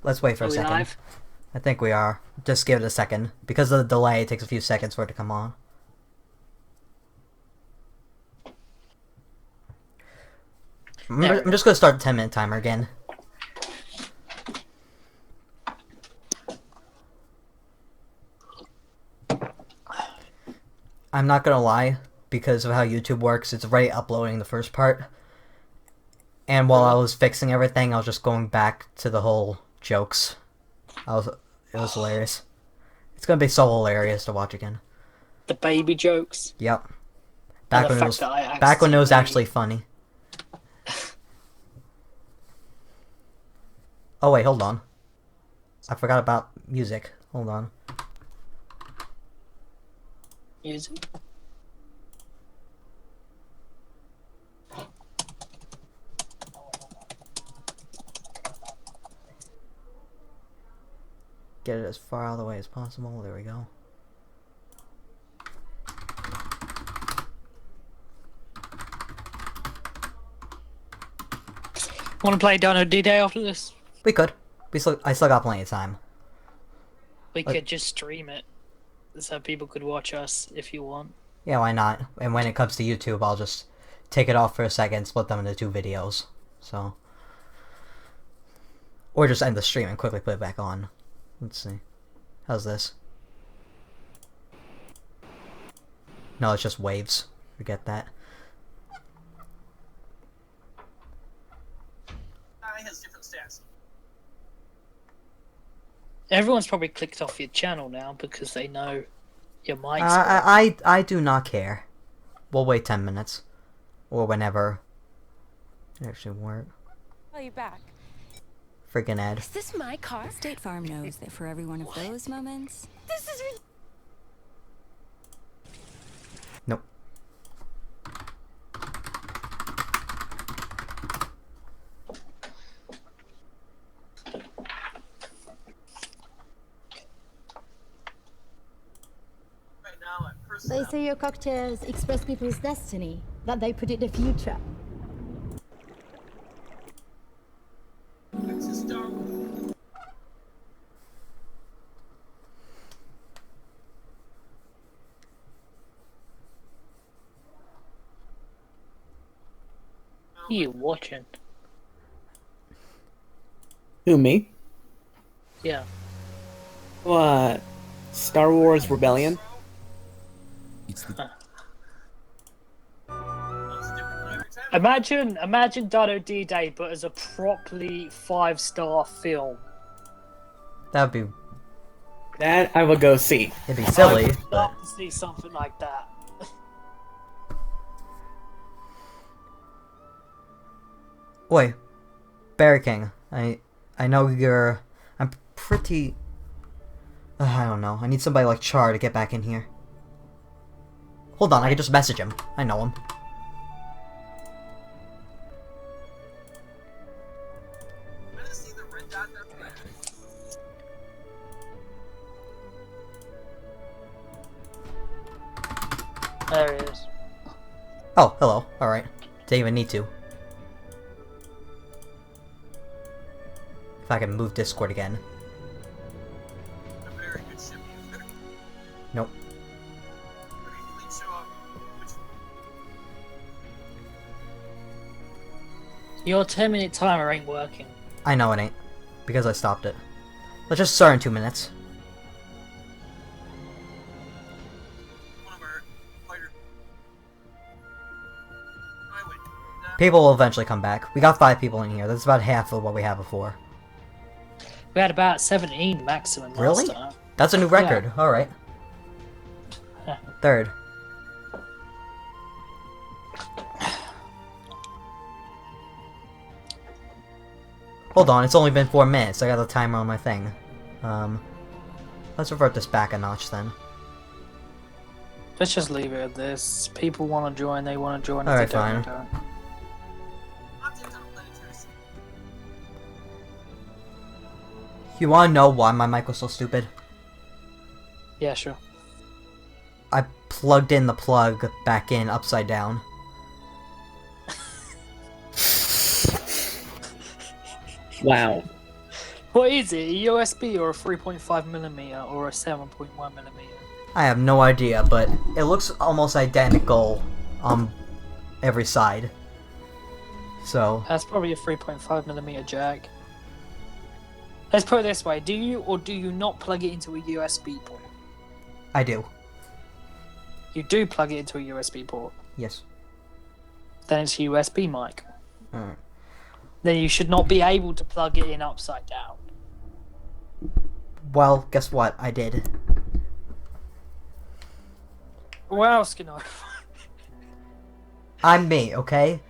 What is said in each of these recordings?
Let's wait for a we second. live? I think we are. Just give it a second. Because of the delay, it takes a few seconds for it to come on. I'm just gonna start the 10-minute timer again. I'm not gonna lie, because of how YouTube works, it's already uploading the first part. And while I was fixing everything, I was just going back to the whole jokes. It was hilarious. It's gonna be so hilarious to watch again. The baby jokes. Yep. And Back the when fact that I it was accidentally- actually funny. Oh wait, hold on. I forgot about music. Hold on. Music. Get it as far out of the way as possible. There we go. Want to play Dino D-Day after this? We could. I still got plenty of time. We could just stream it, so people could watch us if you want. Yeah, why not? And when it comes to YouTube, I'll just take it off for a second, split them into 2 videos. So. Or just end the stream and quickly put it back on. Let's see. How's this? No, it's just waves. Forget that. Has different stats. Everyone's probably clicked off your channel now because they know your mic's I do not care. We'll wait 10 minutes. Or whenever. It actually work. Call you back. Freaking Ed. Is this my car? State Farm knows that for every one of those moments, This is Nope. Right now, at first They say your cocktails express people's destiny, that they predict the future. it's a Star Wars. you watching. Who, me? Yeah. What? Star Wars Rebellion? It's a different every time. Imagine Dino D-Day, but as a properly 5-star film. That'd be That I will go see. it'd be silly, I'd but love to see something like that. wait. Barry King. I know you're I'm pretty I don't know. I need somebody like Char to get back in here. Hold on, I can just message him. I know him. I just see the red dot there. There he is. Oh, hello. Alright. Didn't even need to. If I can move Discord again. A very good ship. Nope. Please show up. Which Your 10-minute timer ain't working. I know it ain't. Because I stopped it. Let's just start in 2 minutes. one of our fighter. I win. People will eventually come back. We got 5 people in here. That's about half of what we had before. We had about 17 maximum last Really? time. That's a new record. Alright. Yeah. Third. Hold on, it's only been 4 minutes. I got the timer on my thing. Let's revert this back a notch then. Let's just leave it at this. People want to join, they want to join. If Alright, they don't, fine. they don't. Object on planetary system. You wanna know why my mic was so stupid? Yeah, sure. I plugged in the plug back in upside down. Wow. What is it? A USB or a 3.5mm or a 7.1mm? I have no idea, but it looks almost identical on every side. So, That's probably a 3.5mm jack. Let's put it this way: do you or do you not plug it into a USB port? I do. You do plug it into a USB port. Yes. Then it's a USB mic. Alright. Then you should not be able to plug it in upside down. Well, guess what? I did. What else can I? I'm me, okay?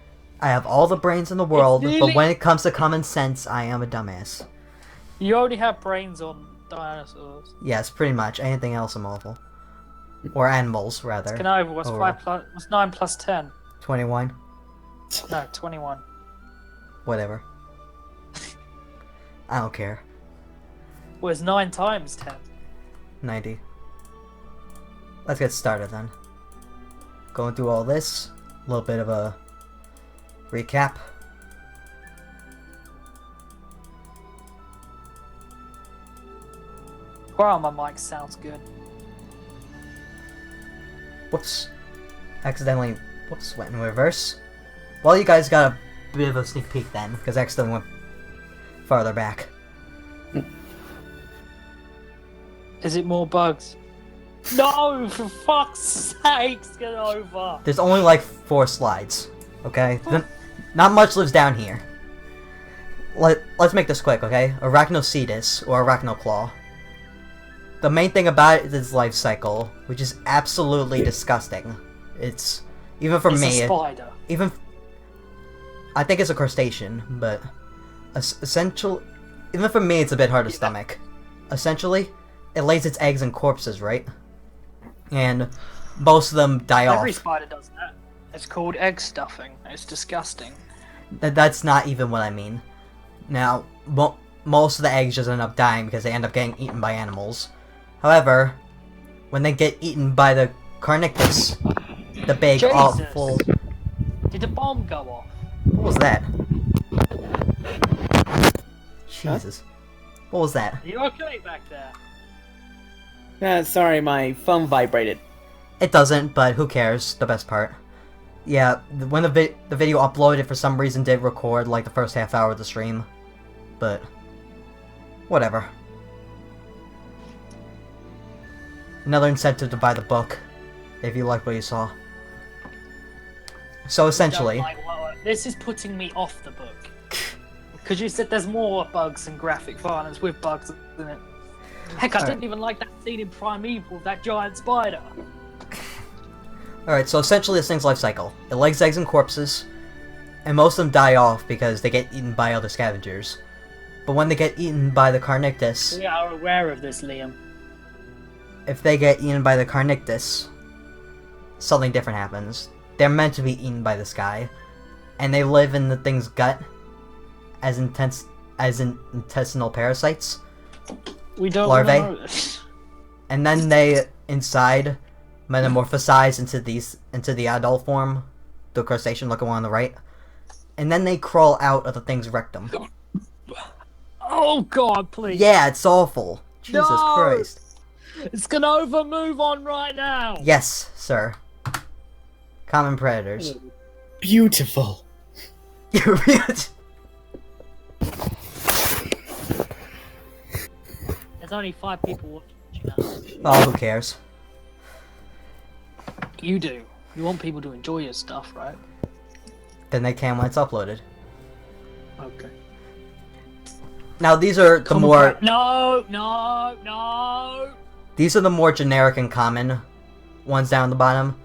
I have all the brains in the world, really- but when it comes to common sense, I am a dumbass. You already have brains on dinosaurs. Yes, pretty much. Anything else I'm awful. Or animals, rather. Can I? What's Or 5 plus? What's 9 plus 10? 21. No, 21. Whatever. I don't care. Where's 9 times 10? 90. Let's get started then. Going through all this, a little bit of a recap. Wow, my mic sounds good. Whoops. Accidentally, whoops, went in reverse. Well, you guys got a bit of a sneak peek then, because I accidentally went farther back. Is it more bugs? No, for fuck's sakes, get over. There's only like 4 slides, okay? Not much lives down here. Let's make this quick, okay? Arachnocetus, or arachnoclaw. The main thing about it is its life cycle, which is absolutely disgusting. It's, even for It's me, a spider. I think it's a crustacean, but essential. Even for me, it's a bit hard to stomach. Essentially, it lays its eggs in corpses, right? And most of them die Every off. spider does that. It's called egg stuffing. It's disgusting. That's not even what I mean. Now, most of the eggs just end up dying because they end up getting eaten by animals. However, when they get eaten by the Carnicus, the big, Jesus. awful. Did a bomb go off? What was that? Jesus. What was that? Are you okay back there? Sorry, my phone vibrated. It doesn't, but who cares? The best part. Yeah, when the video uploaded, for some reason did record like the first half hour of the stream, but whatever. Another incentive to buy the book, if you like what you saw. So essentially, Don't like this is putting me off the book. Because you said there's more bugs and graphic violence with bugs in it. Heck, I didn't even like that scene in Primeval of that giant spider. alright, so essentially this thing's life cycle. It lays eggs in corpses, and most of them die off because they get eaten by other scavengers. But when they get eaten by the Carnictus, We are aware of this, Liam. if they get eaten by the Carnictus, something different happens. They're meant to be eaten by this guy, and they live in the thing's gut as intestinal parasites. We don't Larvae? know this. And then they inside metamorphosize into the adult form, the crustacean looking one on the right, and then they crawl out of the thing's rectum. Oh god, please. Yeah, it's awful. Jesus No! Christ. It's gonna overmove on right now. Yes, sir. Common predators. Beautiful. You're weird. There's only 5 people watching now. Oh, who cares? You do. You want people to enjoy your stuff, right? Then they can when it's uploaded. Okay. Now these are the more No. these are the more generic and common ones down the bottom.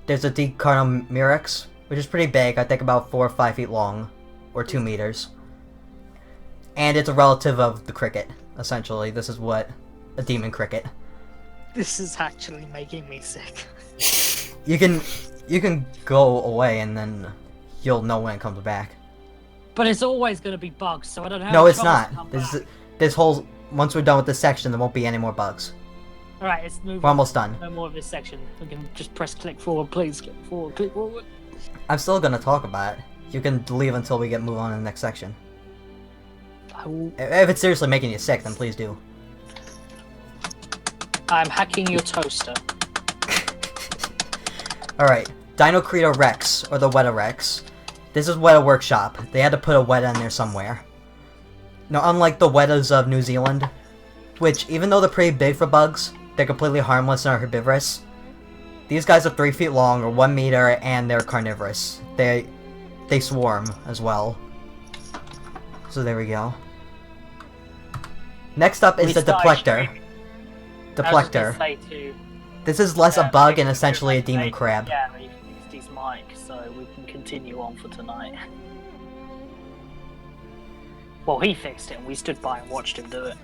There's a Decarnomurex, which is pretty big. I think about 4 or 5 feet long, or 2 meters. And it's a relative of the cricket. Essentially, this is what a demon cricket. This is actually making me sick. You can go away and then you'll know when it comes back. But it's always gonna be bugs, so I don't have No, a it's chance not. to come This back. this whole once we're done with this section, there won't be any more bugs. Alright, let's move We're on. almost done. No more of this section. We can just press click forward, please. Click forward, click forward. I'm still gonna talk about it. You can leave until we move on to the next section. If it's seriously making you sick, then please do. I'm hacking your toaster. Alright, Dinocreta Rex, or the Weta Rex. This is Weta Workshop. They had to put a Weta in there somewhere. Now, unlike the Wetas of New Zealand, which, even though they're pretty big for bugs, they're completely harmless and are herbivorous. These guys are 3 feet long, or 1 meter, and they're carnivorous. They swarm, as well. So there we go. Next up is the Deplector. Deplector. This is less a bug and essentially a demon crab. Yeah, he fixed his mic, so we can continue on for tonight. Well, he fixed it, and we stood by and watched him do it.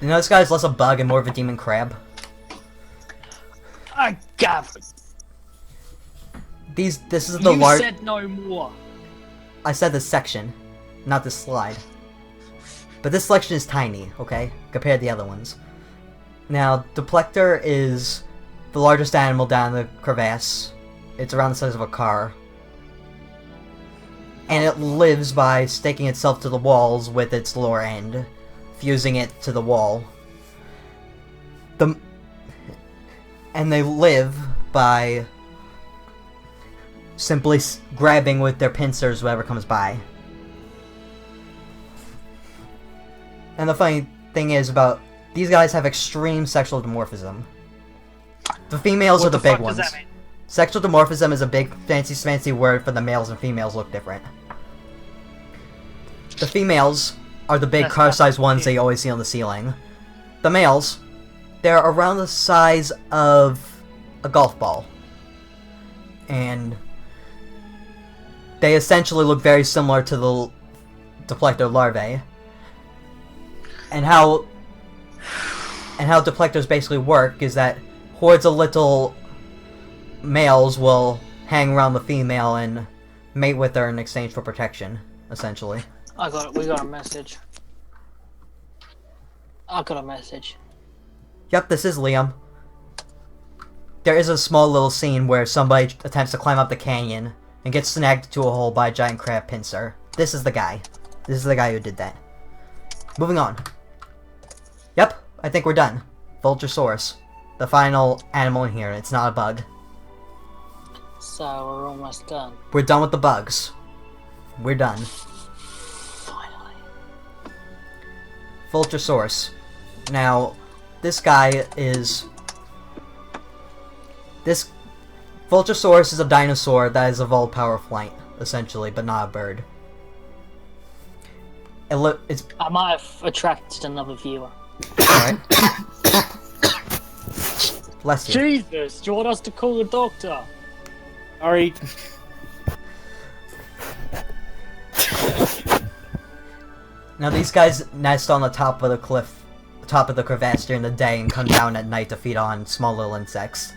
You know, this guy's less a bug and more of a demon crab. I gathered. This is the large. You said no more. I said this section, not this slide. But this section is tiny, okay, compared to the other ones. Now, Deplector is the largest animal down the crevasse. It's around the size of a car. And it lives by staking itself to the walls with its lower end, fusing it to the wall. And they live by simply grabbing with their pincers whatever comes by. And the funny thing is about these guys have extreme sexual dimorphism. The females are the big ones. Sexual dimorphism is a big fancy word for the males and females look different. The females are the big car-sized ones that you always see on the ceiling. The males, they're around the size of a golf ball. And they essentially look very similar to the Deplector larvae. And how Deplectors basically work is that hordes of little males will hang around the female and mate with her in exchange for protection, essentially. We got a message. I got a message. Yep, this is Liam. There is a small little scene where somebody attempts to climb up the canyon and gets snagged to a hole by a giant crab pincer. This is the guy. This is the guy who did that. Moving on. Yep, I think we're done. Vulturesaurus. The final animal in here. It's not a bug. So, we're almost done. We're done with the bugs. We're done. Finally. Vulturesaurus. Now, this guy is... Vulturesaurus is a dinosaur that has evolved power flight, essentially, but not a bird. I might have attracted another viewer. Alright. Bless you. Jesus, do you want us to call the doctor? Sorry. Now these guys nest on the top of the cliff, top of the crevasse during the day and come down at night to feed on small little insects.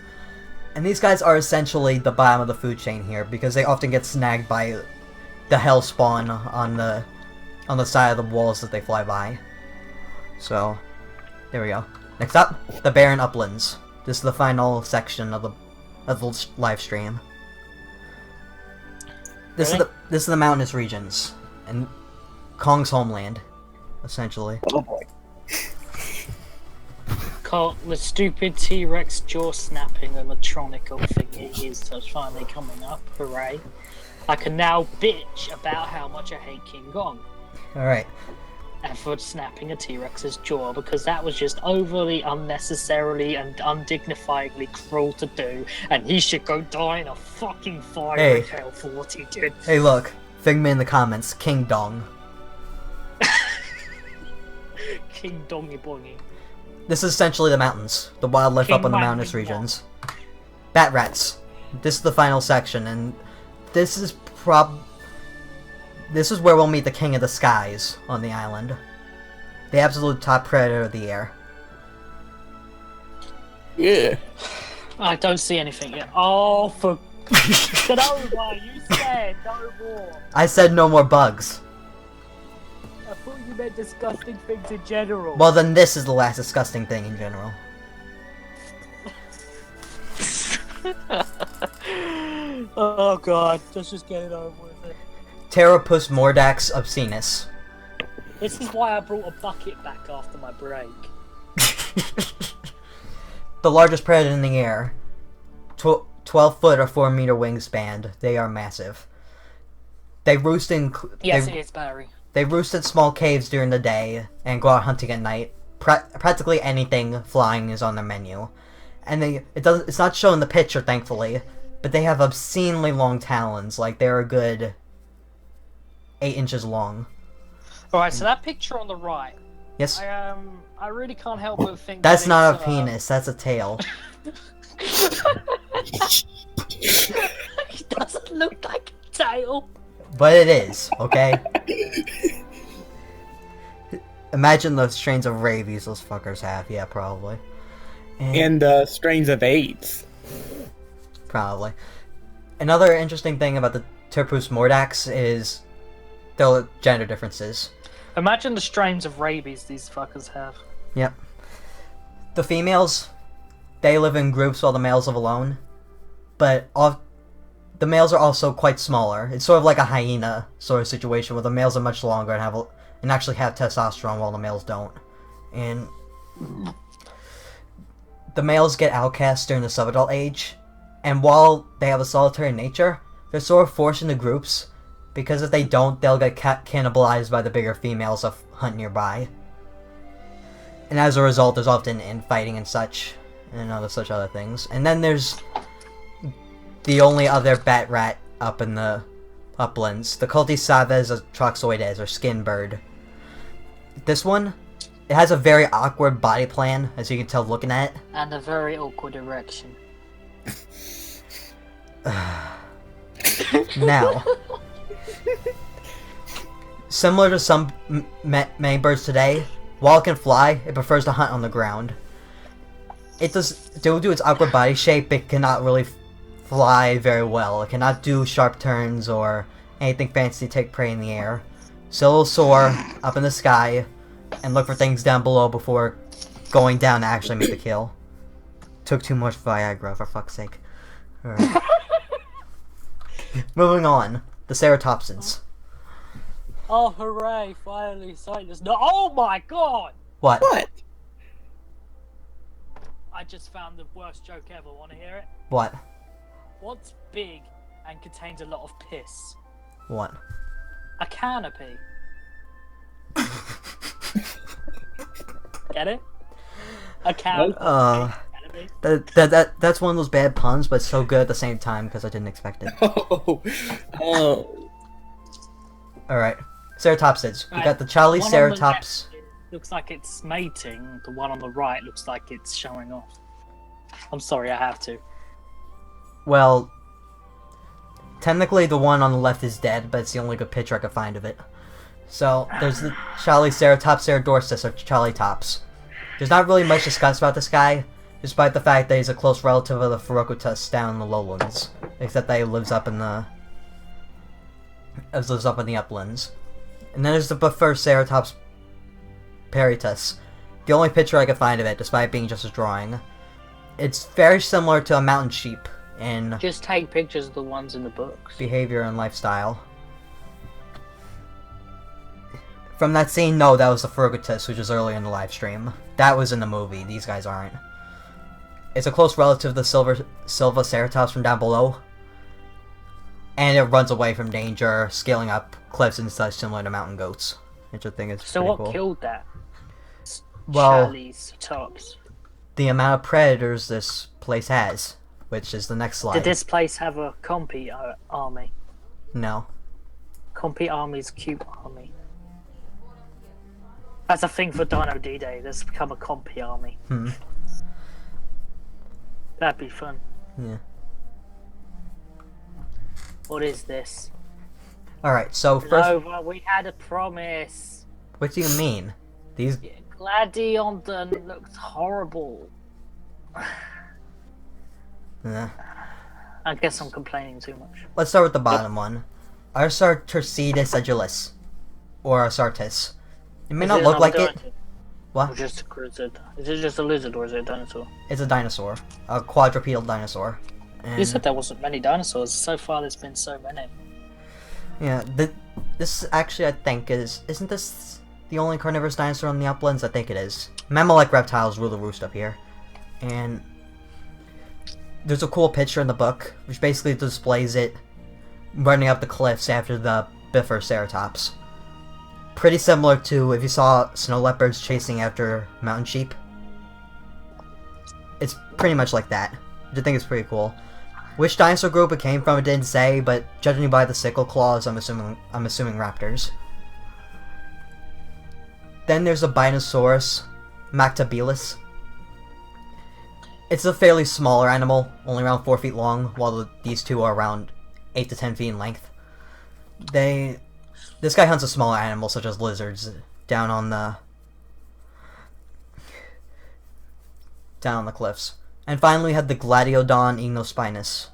And these guys are essentially the bottom of the food chain here because they often get snagged by the hell spawn on the side of the walls that they fly by. So, there we go. Next up, the barren uplands. This is the final section of the live stream. This is the mountainous regions and Kong's homeland, essentially. Oh boy. Call the stupid T-Rex jaw snapping animatronical thing it is that's finally coming up. Hooray! I can now bitch about how much I hate King Kong. Alright. And for snapping a T-Rex's jaw, because that was just overly unnecessarily and undignifiedly cruel to do, and he should go die in a fucking fire in hell for what he did. Hey look, Figma in the comments, King Dong. King Dongy Bongy. This is essentially the mountains, the wildlife King up in the mountainous Wang regions. Bat rats. This is the final section, and this is where we'll meet the king of the skies on the island. The absolute top predator of the air. Yeah. I don't see anything yet. Oh, for... Get over! You said no more! I said no more bugs. I thought you meant disgusting things in general. Well then this is the last disgusting thing in general. Oh god, let's just get it over with it. Pteropus mordax obscenus. This is why I brought a bucket back after my break. The largest predator in the air. 12 foot or 4 meter wingspan. They are massive. They roost in... Yes, it is, Barry. They roost in small caves during the day and go out hunting at night. Practically anything flying is on their menu. And it's not shown in the picture, thankfully, but they have obscenely long talons. Like, they're a good 8 inches long. Alright, so that picture on the right, Yes? I really can't help but think That's that not a it's, penis, that's a tail. It doesn't look like a tail. But it is, okay? Imagine the strains of rabies those fuckers have. Yeah, probably. And strains of AIDS. Probably. Another interesting thing about the Terpus mordax is their gender differences. Imagine the strains of rabies these fuckers have. Yep. The females, they live in groups while the males live alone. But the males are also quite smaller. It's sort of like a hyena sort of situation where the males are much longer and actually have testosterone while the males don't. And the males get outcast during the subadult age, and while they have a solitary nature, they're sort of forced into groups, because if they don't, they'll get cannibalized by the bigger females that hunt nearby. And as a result, there's often infighting and such, and other things. And then there's the only other bat rat up in the uplands, the Cultisaves troxoides, or skin bird. This one, it has a very awkward body plan, as you can tell looking at it. And a very awkward erection. Now, similar to some many birds today, while it can fly, it prefers to hunt on the ground. Due to its awkward body shape, it cannot really fly very well. It cannot do sharp turns or anything fancy to take prey in the air. So it'll soar up in the sky and look for things down below before going down to actually make the kill. Took too much Viagra, for fuck's sake. Alright. Moving on. The ceratopsids. Oh, hooray, finally, Silas. No, oh my god! What? What? I just found the worst joke ever. Want to hear it? What? What's big and contains a lot of piss? What? A canopy. Get it? A canopy. That's one of those bad puns, but so good at the same time because I didn't expect it. Oh. Alright. Ceratopsids. We Right. got the Charlie One on the ceratops. left looks like it's mating. The one on the right looks like it's showing off. I'm sorry, I have to. Well, technically the one on the left is dead, but it's the only good picture I could find of it. So, there's the Charlie ceratops cerodorsus, or Charlie tops. There's not really much discussed about this guy, despite the fact that he's a close relative of the Ferocotus down in the lowlands, except that he lives up in the uplands. And then there's the Ceratops peritus, the only picture I could find of it, despite being just a drawing. It's very similar to a mountain sheep in Just take pictures of the ones in the books. behavior and lifestyle. From that scene, no, that was the Ferocotus, which was earlier in the live stream. That was in the movie, these guys aren't. It's a close relative of the Silva ceratops from down below. And it runs away from danger, scaling up cliffs and such, similar to mountain goats. Which I think is So pretty what cool. killed that? Well, Charlie's tops. the amount of predators this place has, which is the next slide. Did this place have a compy army? No. Compy army's cute army. That's a thing for Dino D-Day. Let's become a compy army. That'd be fun. Yeah. What is this? Alright, so first... Nova, we had a promise. What do you mean? These... Gladiondon looks horrible. I guess I'm complaining too much. Let's start with the bottom one. Arsarturcidus agilis. Or Arsartis. It may Is not it look like another it. dinosaur? What? Or just a lizard? Is it just a lizard or is it a dinosaur? It's a dinosaur. A quadrupedal dinosaur. And You said there wasn't many dinosaurs. So far there's been so many. yeah, this actually I think is... Isn't this the only carnivorous dinosaur on the uplands? I think it is. Mammal-like reptiles rule the roost up here. And there's a cool picture in the book, which basically displays it running up the cliffs after the Bifurceratops. Pretty similar to if you saw snow leopards chasing after mountain sheep. It's pretty much like that, which I think is pretty cool. Which dinosaur group it came from, it didn't say, but judging by the sickle claws, I'm assuming raptors. Then there's a Binosaurus Mactabilis. It's a fairly smaller animal, only around 4 feet long, while these two are around 8 to 10 feet in length. This guy hunts a smaller animal, such as lizards, down on the cliffs. And finally, we have the Gladiodon ignospinus.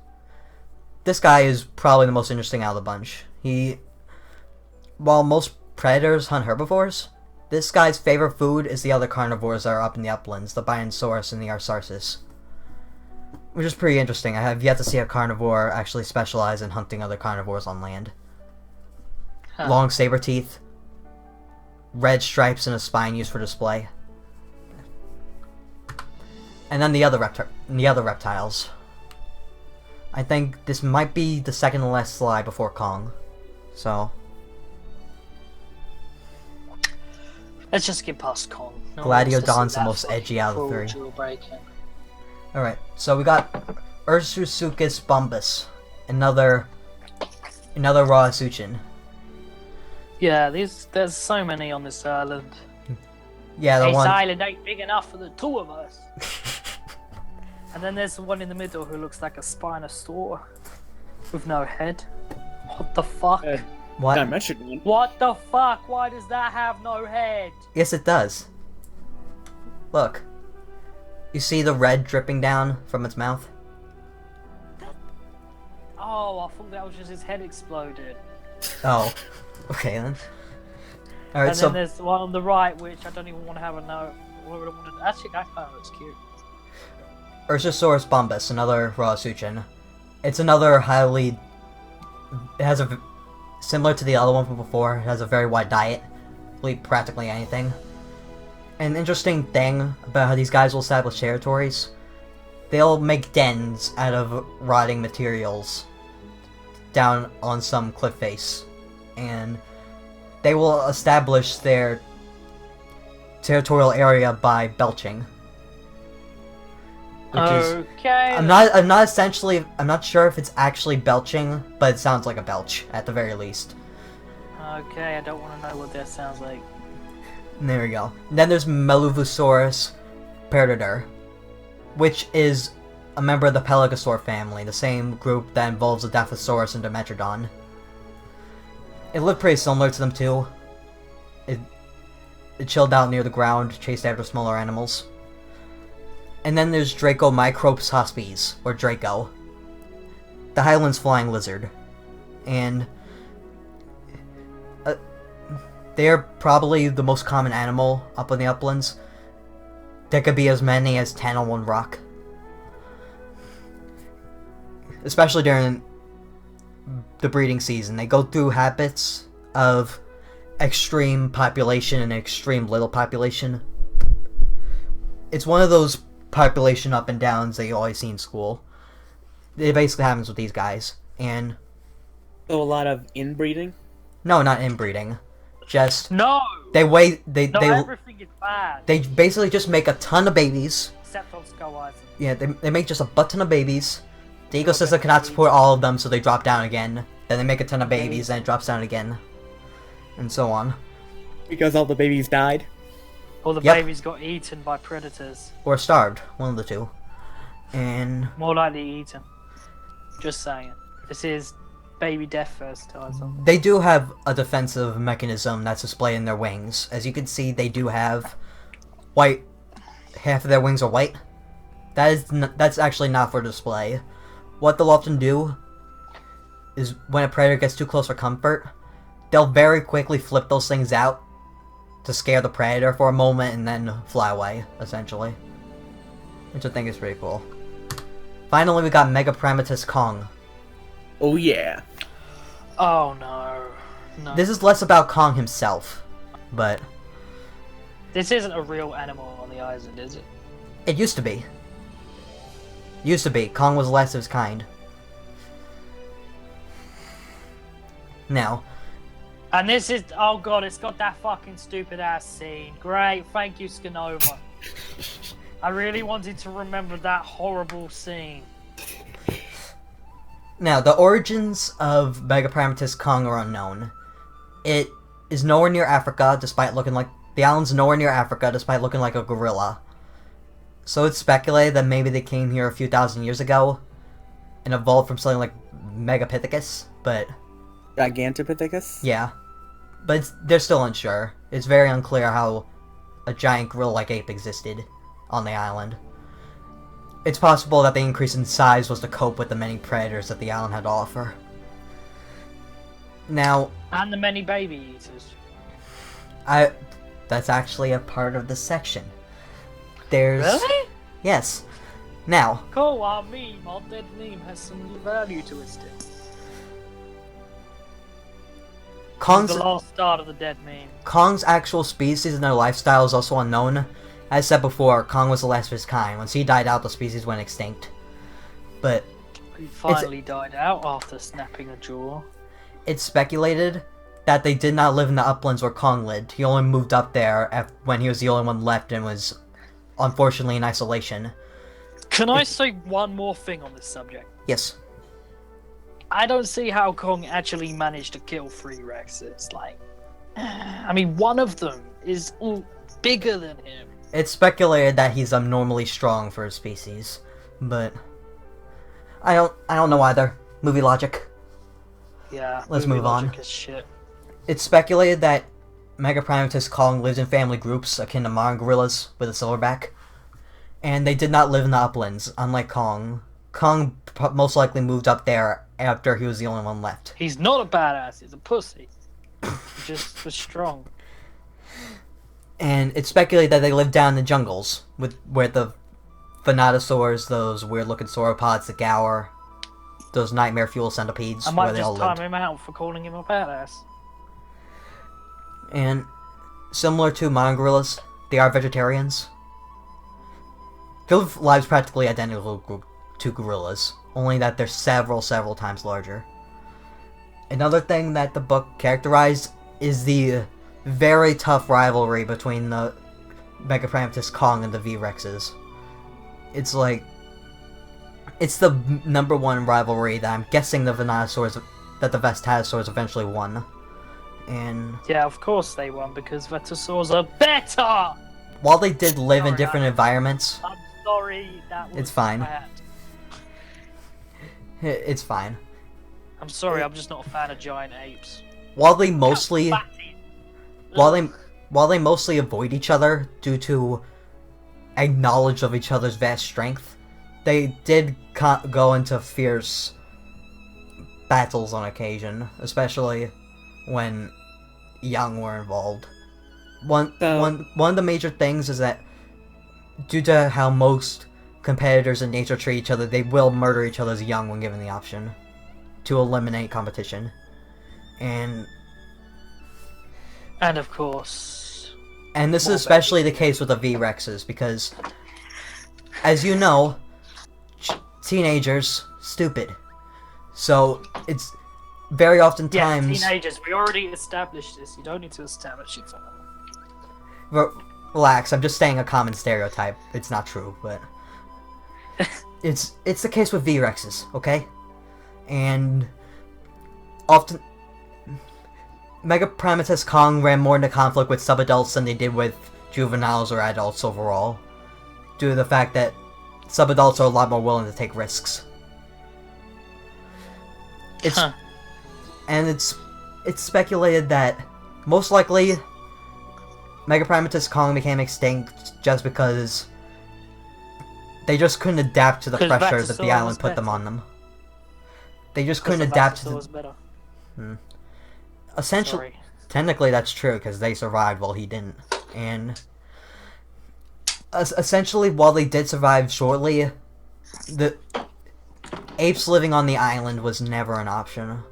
This guy is probably the most interesting out of the bunch. While most predators hunt herbivores, this guy's favorite food is the other carnivores that are up in the uplands, the Bionsaurus and the Arsarsis. Which is pretty interesting. I have yet to see a carnivore actually specialize in hunting other carnivores on land. Huh. Long saber teeth, red stripes and a spine used for display. And then the other reptiles. I think this might be the second to last slide before Kong. So Let's just get past Kong. No one Gladiodon's wants to see the most that edgy out of the fucking three. cruel jailbreaking. Alright, so we got Ursusuchus bombus, another Rauisuchin. Yeah, there's so many on this island. Yeah, the This one. island ain't big enough for the two of us. And then there's the one in the middle who looks like a Spinosaur with no head. What the fuck? What? Dimension one. What the fuck? Why does that have no head? Yes, it does. Look. You see the red dripping down from its mouth? Oh, I thought that was just his head exploded. Oh. Okay then. Alright, And so then there's the one on the right, which I don't even want to have a note. Actually, that kind of looks cute. Ursusaurus bombus, another Rauisuchin. It's another highly... It has a... Similar to the other one from before, it has a very wide diet. Will eat practically anything. An interesting thing about how these guys will establish territories, they'll make dens out of rotting materials down on some cliff face. And they will establish their territorial area by belching. Okay. I'm not sure if it's actually belching, but it sounds like a belch, at the very least. Okay, I don't want to know what that sounds like. And there we go. And then there's Meluvosaurus predator, which is a member of the Pelagosaur family, the same group that involves the Dilophosaurus and Dimetrodon. It looked pretty similar to them too. It chilled out near the ground, chased after smaller animals. And then there's Dracomicropes hospies, or Draco, the Highlands flying lizard. And they're probably the most common animal up in the uplands. There could be as many as 10 on one rock. Especially during the breeding season. They go through habits of extreme population and extreme little population. It's one of those population up and downs that you always see in school. It basically happens with these guys. And So a lot of inbreeding. no, not inbreeding. Just No! Everything is bad. they basically just make a ton of babies. Except on Skull Island. Yeah, they make just a butt ton of babies. The ecosystem cannot support all of them, so they drop down again. Then they make a ton of babies, then it drops down again. And so on. Because all the babies died. All the Yep. babies got eaten by predators. Or starved, one of the two. And More likely eaten. Just saying. This is baby death fertilizer. they do have a defensive mechanism that's displayed in their wings. As you can see, they do have white. Half of their wings are white. That's actually not for display. What they'll often do is when a predator gets too close for comfort, they'll very quickly flip those things out to scare the predator for a moment and then fly away, essentially. Which I think is pretty cool. Finally, we got Megaprematus Kong. Oh yeah. Oh no. No. This is less about Kong himself, but This isn't a real animal on the island, is it? It used to be. Used to be. Kong was the last of his kind. Now. And this is, oh god, it's got that fucking stupid ass scene. Great, thank you, Scanova. I really wanted to remember that horrible scene. Now, the origins of Megaprimitus Kong are unknown. It is nowhere near Africa, despite looking like... The island's nowhere near Africa, despite looking like a gorilla. So it's speculated that maybe they came here a few thousand years ago, and evolved from something like Megapithecus, but... Gigantopithecus? Yeah. But they're still unsure. It's very unclear how a giant gorilla-like ape existed on the island. It's possible that the increase in size was to cope with the many predators that the island had to offer. Now... And the many baby eaters. That's actually a part of this section. There's... Really? Yes. Now... Cool, our dead meme has some value to it still. Kong's... The last start of the dead meme. Kong's actual species and their lifestyle is also unknown. As said before, Kong was the last of his kind. Once he died out, the species went extinct. But... He finally died out after snapping a jaw. It's speculated that they did not live in the uplands where Kong lived. He only moved up there when he was the only one left and was, unfortunately, in isolation. Can I say one more thing on this subject? Yes. I don't see how Kong actually managed to kill 3 Rexes. Like, I mean, one of them is bigger than him. It's speculated that he's abnormally strong for his species, but I don't know either. Movie logic. Yeah. Let's movie move on. logic is shit. It's speculated that Megaprimitus Kong lives in family groups akin to modern gorillas with a silverback, and they did not live in the uplands, unlike Kong. Kong most likely moved up there after he was the only one left. He's not a badass, he's a pussy. He just was strong. And it's speculated that they lived down in the jungles, where the Venatosaurs, those weird-looking sauropods, the Gower, those nightmare fuel centipedes, I where might they all just lived. time him out for calling him a badass. And similar to modern gorillas, they are vegetarians. They live lives practically identical to gorillas, only that they're several times larger. Another thing that the book characterized is the very tough rivalry between the Megaprimitus Kong and the V-Rexes. It's like... It's the #1 rivalry that I'm guessing the Venatosaurs... that the Vestatosaurs eventually won. And... Yeah, of course they won, because Vetosaurs are better! While they did live in Sorry, different environments... I'm sorry, that was It's fine. bad. It's fine. I'm sorry, I'm just not a fan of giant apes. While they mostly... Fatty. While they mostly avoid each other due to a knowledge of each other's vast strength, they did go into fierce battles on occasion, especially when young were involved. One of the major things is that due to how most competitors in nature treat each other, they will murder each other's young when given the option to eliminate competition. And of course... And this is especially the case with the V-Rexes, because, as you know, teenagers, stupid. So, it's very often times... Yeah, teenagers, we already established this, you don't need to establish it further. Relax, I'm just saying a common stereotype. It's not true, but... it's the case with V-Rexes, okay? And... often... Megaprimitus Kong ran more into conflict with subadults than they did with juveniles or adults overall, due to the fact that subadults are a lot more willing to take risks. And it's speculated that most likely Megaprimitus Kong became extinct just because they just couldn't adapt to the pressure that the island put them on them. They just couldn't adapt to the... Essentially, technically that's true, because they survived while he didn't. And essentially, while they did survive shortly, the apes living on the island was never an option.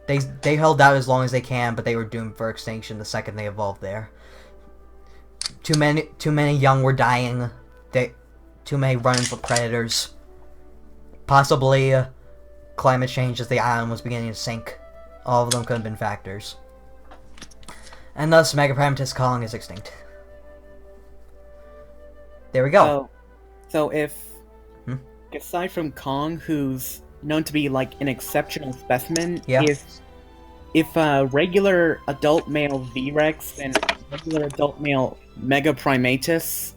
They held out as long as they can, but they were doomed for extinction the second they evolved there. too many young were dying. Too many run-ins with predators. Possibly climate change as the island was beginning to sink. All of them could have been factors. And thus, Megapragmatist Kong is extinct. There we go. So if, aside from Kong, who's known to be like an exceptional specimen, Yeah. if a regular adult male V-Rex and regular adult male Megapragmatus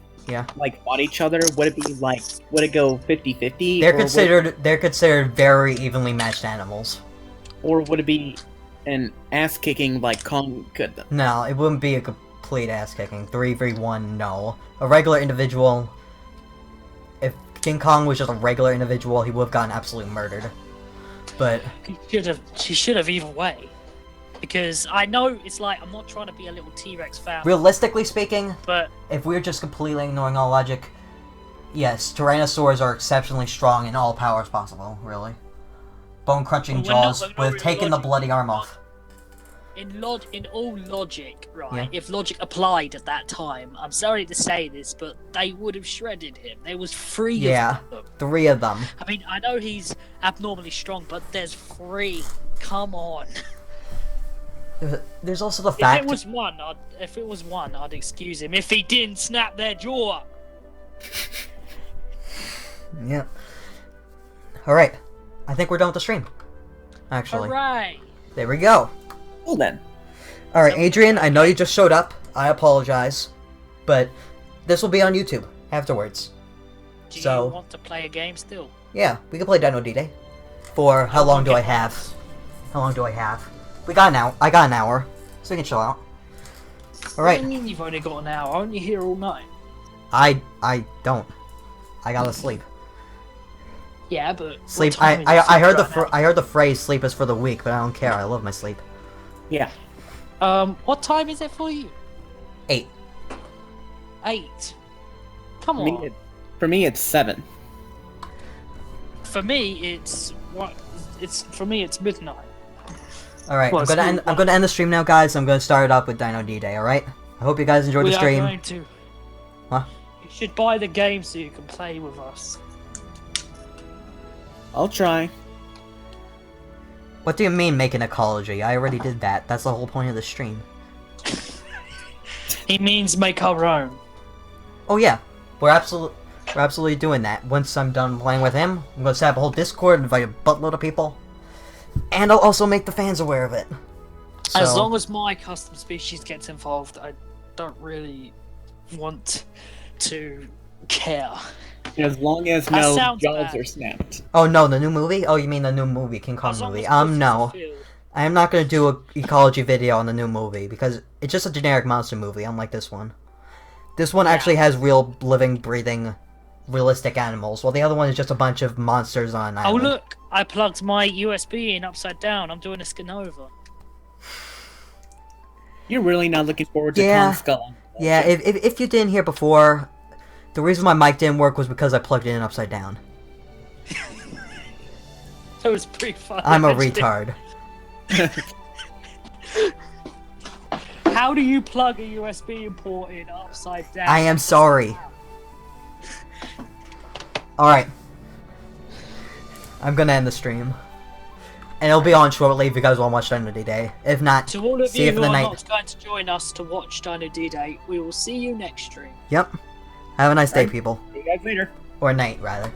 like fought each other, would it go 50-50? They're considered very evenly matched animals. Or would it be an ass-kicking like Kong could? No, it wouldn't be a complete ass-kicking. 3v1, no. A regular individual... If King Kong was just a regular individual, he would have gotten absolutely murdered. But... She should have either way. Because I know it's like, I'm not trying to be a little T-Rex fan. realistically speaking, But if we're just completely ignoring all logic, yes, Tyrannosaurs are exceptionally strong in all powers possible, really. Bone-crunching Well, we're not- jaws we're not would have really taken the logic. bloody arm off. in all logic, right? Yeah. If logic applied at that time, I'm sorry to say this, but they would have shredded him. There was 3 Yeah, of them. 3 of them. I mean, I know he's abnormally strong, but there's 3. Come on. There's also the If fact... it was one, I'd excuse him. If he didn't snap their jaw. Yeah. Alright. I think we're done with the stream. Actually. Hooray! There we go. Well then. Alright, Adrian, I know you just showed up. I apologize. But this will be on YouTube afterwards. Do So- you want to play a game still? Yeah, we can play Dino D-Day. For how long do I have? How long do I have? We got an hour. I got an hour. So we can chill out. What Alright. do you mean you've only got an hour? Aren't you here all night? I don't. I gotta sleep. Yeah, but what Sleep. time is it I heard right now? I heard the phrase "sleep is for the weak," but I don't care. I love my sleep. Yeah. What time is it for you? 8. 8. Come For me, on. for me, it's 7. For me, it's what? It's midnight. All right. Well, I'm gonna end the stream now, guys. I'm gonna start it up with Dino D-Day. All right. I hope you guys enjoyed the We are stream. going to. What? You should buy the game so you can play with us. I'll try. What do you mean making ecology? I already did that. That's the whole point of the stream. He means make our own. Oh yeah, we're absolutely doing that. Once I'm done playing with him, I'm gonna set up a whole Discord and invite a buttload of people, and I'll also make the fans aware of it. As So- long as my custom species gets involved, I don't really want to care. As long as That no sounds jaws bad. are snapped. Oh no, the new movie? Oh, you mean the new movie, King Kong As long movie? as puss is No. fulfilled. I am not gonna do a ecology video on the new movie because it's just a generic monster movie, unlike this one. This one actually has real, living, breathing, realistic animals, while the other one is just a bunch of monsters on an Oh island. look, I plugged my USB in upside down. I'm doing a Scanova. You're really not looking forward to Yeah. Kong Skull. Yeah, if you didn't hear before, the reason my mic didn't work was because I plugged it in upside down. That was pretty fun. I'm a actually. retard. How do you plug a USB port in upside down? I am sorry. Alright. I'm gonna end the stream. And it'll be on shortly if you guys want to watch Dino D-Day. If not, To all of see you you for who the are night. not going to join us to watch Dino D-Day, we will see you next stream. Yep. Have a nice day, people. See you guys later. Or night, rather.